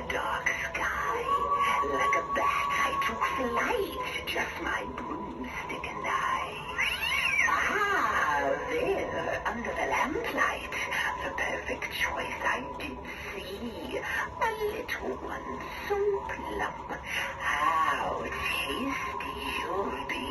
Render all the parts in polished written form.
dark sky. Like a bat, I took flight, just my broomstick and I. Ah, there, under the lamplight, the perfect choice I did see. A little one, so plump. How tasty you'll be.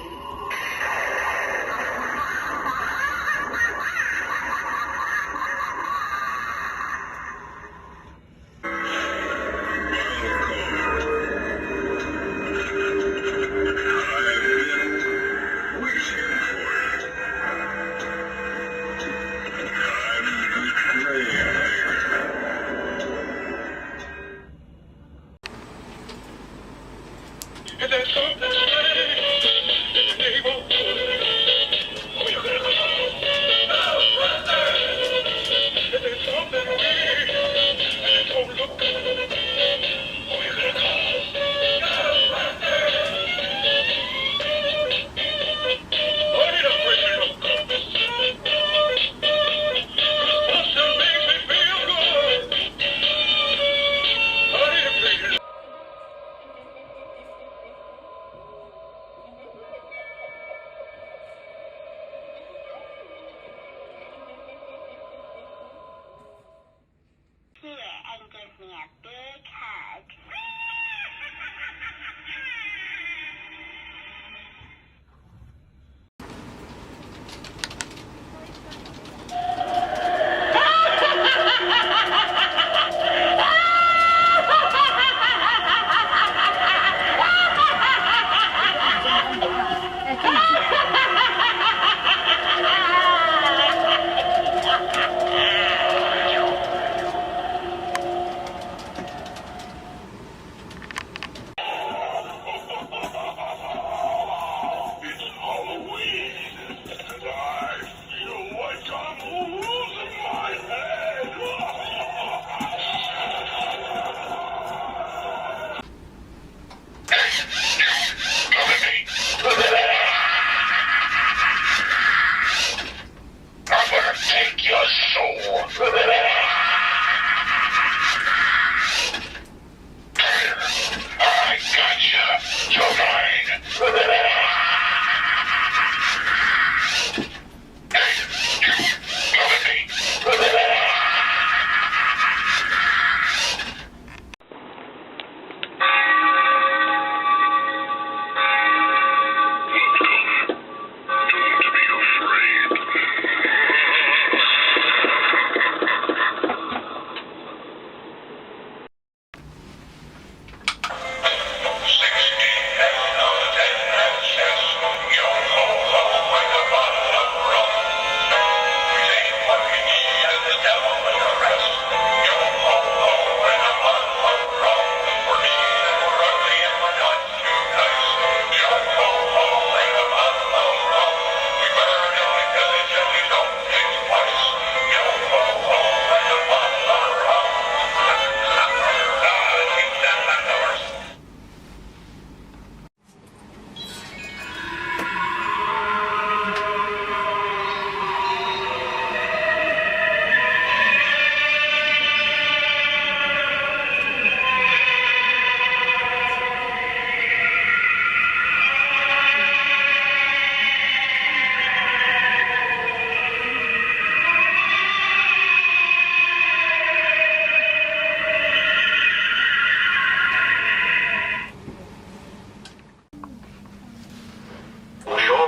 Me a big hug.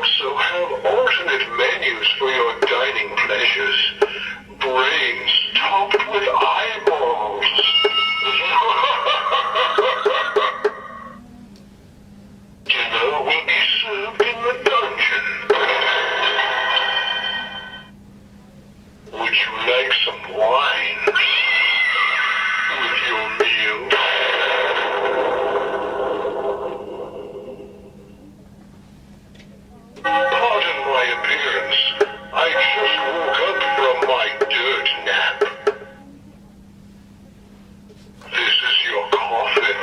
also have alternate menus for your dining pleasures. Brains topped with eyeballs. Dinner will be served in the dungeon. Would you like some wine with your meal? Pardon my appearance. I just woke up from my dirt nap. This is your coffin.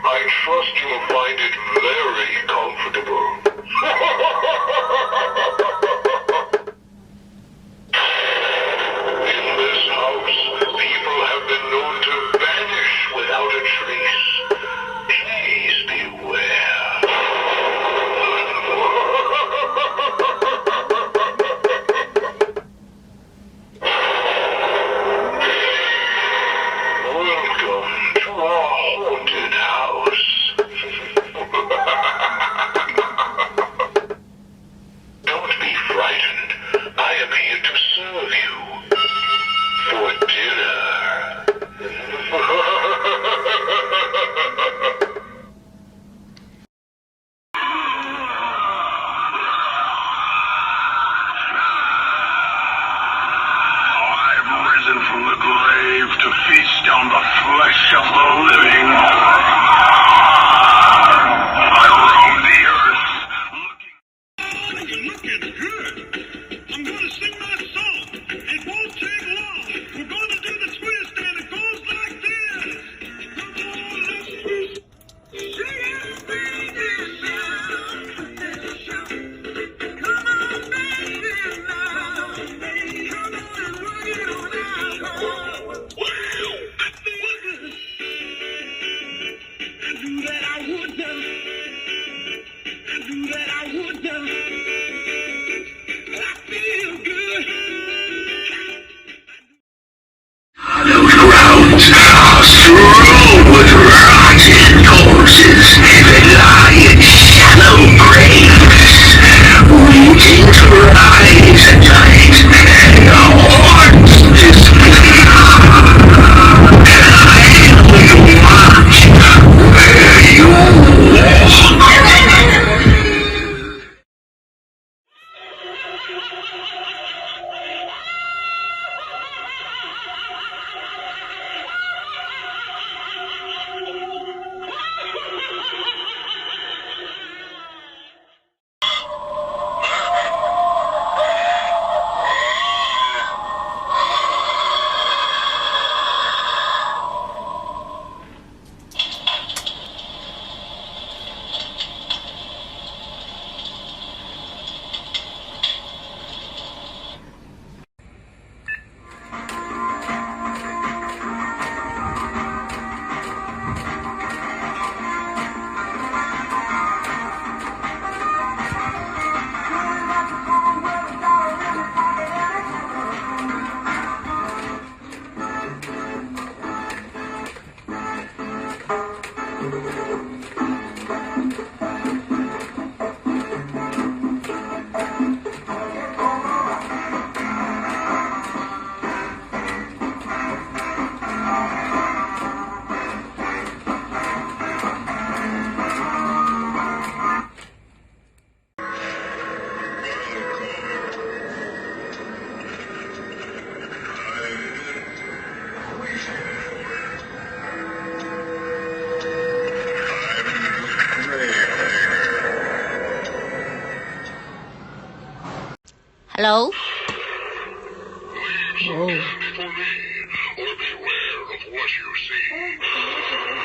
I trust you'll find it very comfortable. Strewn with rotten corpses that lie in shallow graves, waiting to rise at night and haunt this place. I will watch where you walk. Hello? Leave some for me, or beware of what you see.